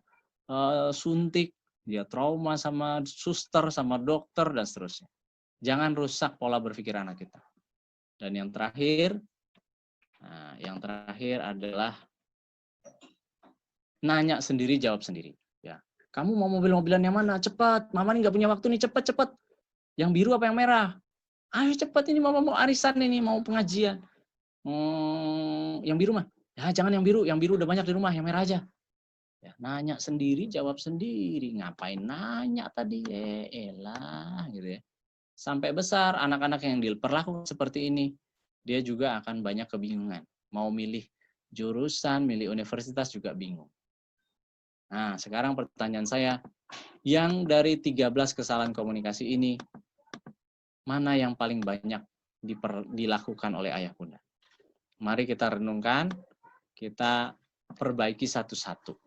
suntik, dia trauma sama suster, sama dokter, dan seterusnya. Jangan rusak pola berpikir anak kita. Dan yang terakhir adalah nanya sendiri, jawab sendiri. Ya, kamu mau mobil-mobilan yang mana? Cepat, mama ini nggak punya waktu nih, cepat. Yang biru apa yang merah? Ayo cepat, ini mama mau arisan ini, mau pengajian. Yang biru mah? Ya jangan yang biru udah banyak di rumah, yang merah aja. Ya, nanya sendiri, jawab sendiri. Ngapain nanya tadi? Elah gitu ya. Sampai besar anak-anak yang diperlakukan seperti ini, dia juga akan banyak kebingungan. Mau milih jurusan, milih universitas juga bingung. Nah, sekarang pertanyaan saya, yang dari 13 kesalahan komunikasi ini, mana yang paling banyak dilakukan oleh ayah bunda? Mari kita renungkan, kita perbaiki satu-satu.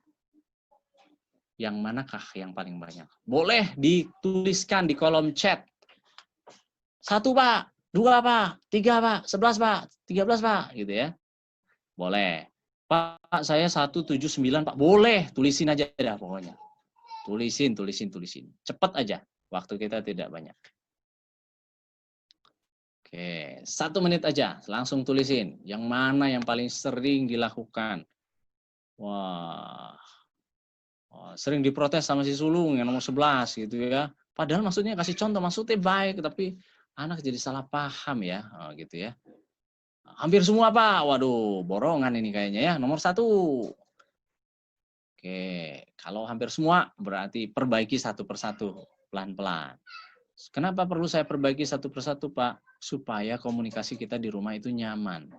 Yang manakah yang paling banyak? Boleh dituliskan di kolom chat. 1 Pak, 2 Pak, 3 Pak, 11 Pak, 13 Pak, gitu ya. Boleh. Pak, saya 179 Pak. Boleh, tulisin aja dah pokoknya. Tulisin. Cepat aja. Waktu kita tidak banyak. Oke, 1 menit aja. Langsung tulisin. Yang mana yang paling sering dilakukan? Wah, sering diprotes sama si sulung yang nomor 11 gitu ya. Padahal maksudnya kasih contoh, maksudnya baik, tapi anak jadi salah paham ya, gitu ya. Hampir semua Pak, waduh, borongan ini kayaknya ya. Nomor 1. Oke, kalau hampir semua berarti perbaiki satu persatu, pelan-pelan. Kenapa perlu saya perbaiki satu persatu Pak? Supaya komunikasi kita di rumah itu nyaman.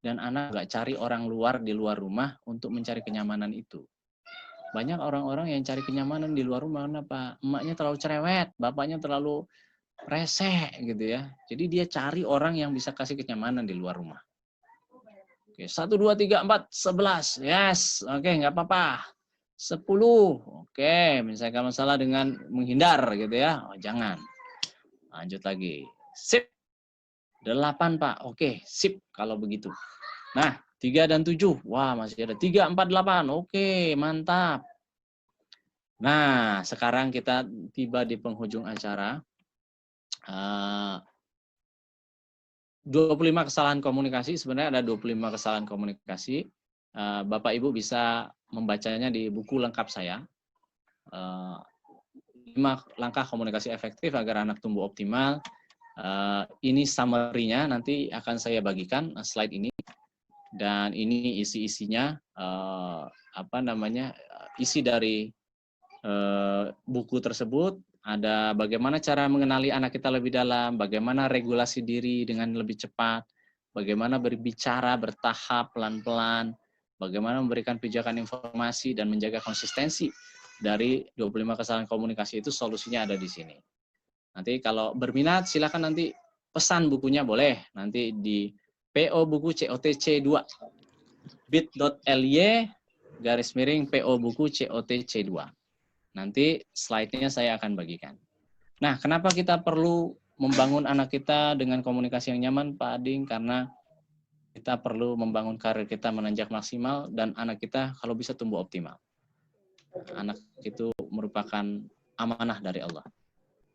Dan anak nggak cari orang luar di luar rumah untuk mencari kenyamanan itu. Banyak orang-orang yang cari kenyamanan di luar rumah, kenapa? Emaknya terlalu cerewet, bapaknya terlalu rese gitu ya. Jadi dia cari orang yang bisa kasih kenyamanan di luar rumah. Oke, 1, 2, 3, 4, 11. Yes, oke, nggak apa-apa. 10. Oke, misalkan masalah dengan menghindar gitu ya. Oh, jangan. Lanjut lagi. Sip. 8 Pak. Oke, sip kalau begitu. Nah, 3 dan 7. Wah, masih ada 3, 4, 8. Oke, mantap. Nah, sekarang kita tiba di penghujung acara. 25 kesalahan komunikasi, sebenarnya ada 25 kesalahan komunikasi. Bapak Ibu bisa membacanya di buku lengkap saya. 5 langkah komunikasi efektif agar anak tumbuh optimal. Ini summary-nya, nanti akan saya bagikan slide ini. Dan ini isi-isinya, isi dari buku tersebut. Ada bagaimana cara mengenali anak kita lebih dalam, bagaimana regulasi diri dengan lebih cepat, bagaimana berbicara bertahap pelan-pelan, bagaimana memberikan pijakan informasi dan menjaga konsistensi dari 25 kesalahan komunikasi itu, solusinya ada di sini. Nanti kalau berminat silakan nanti pesan bukunya, boleh nanti di PO buku COTC 2 bit.ly/PO buku COTC 2. Nanti slide-nya saya akan bagikan. Nah, kenapa kita perlu membangun anak kita dengan komunikasi yang nyaman, Pak Ading? Karena kita perlu membangun karir kita menanjak maksimal dan anak kita kalau bisa tumbuh optimal. Anak itu merupakan amanah dari Allah.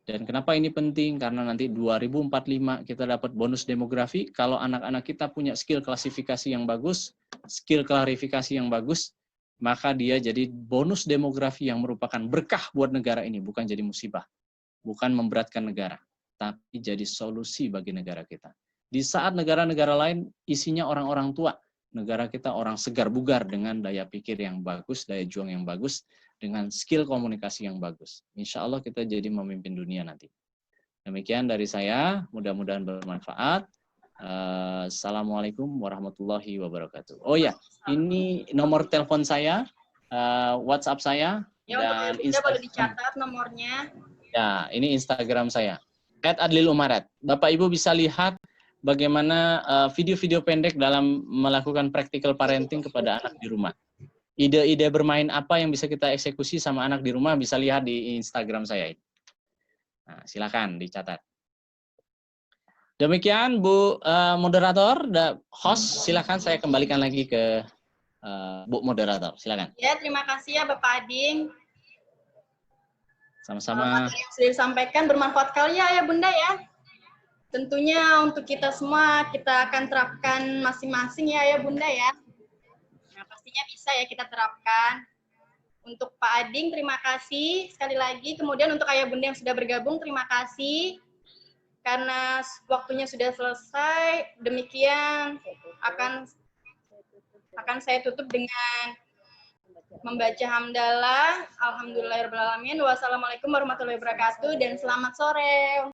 Dan kenapa ini penting? Karena nanti 2045 kita dapat bonus demografi kalau anak-anak kita punya skill klasifikasi yang bagus, skill klarifikasi yang bagus, maka dia jadi bonus demografi yang merupakan berkah buat negara ini, bukan jadi musibah, bukan memberatkan negara, tapi jadi solusi bagi negara kita. Di saat negara-negara lain isinya orang-orang tua, negara kita orang segar bugar dengan daya pikir yang bagus, daya juang yang bagus, dengan skill komunikasi yang bagus. Insya Allah kita jadi memimpin dunia nanti. Demikian dari saya, mudah-mudahan bermanfaat. Assalamualaikum warahmatullahi wabarakatuh. Oh ya, ini nomor telepon saya, WhatsApp saya, Ya, dan untuk Instagram boleh dicatat nomornya. Ya, ini Instagram saya, @adlilumaret. Bapak Ibu bisa lihat bagaimana video-video pendek dalam melakukan practical parenting kepada anak di rumah. Ide-ide bermain apa yang bisa kita eksekusi sama anak di rumah bisa lihat di Instagram saya. Nah, silakan dicatat. Demikian Bu moderator, host, silakan saya kembalikan lagi ke Bu moderator. Silakan. Ya, terima kasih ya Bapak Ading. Sama-sama. Materi yang sudah disampaikan bermanfaat sekali ya Ayah Bunda ya. Tentunya untuk kita semua kita akan terapkan masing-masing ya Ayah Bunda ya. Nah, pastinya bisa ya kita terapkan. Untuk Pak Ading, terima kasih sekali lagi. Kemudian untuk Ayah Bunda yang sudah bergabung, terima kasih. Karena waktunya sudah selesai, demikian akan saya tutup dengan membaca hamdalah. Alhamdulillahirrahmanirrahim. Wassalamualaikum warahmatullahi wabarakatuh dan selamat sore.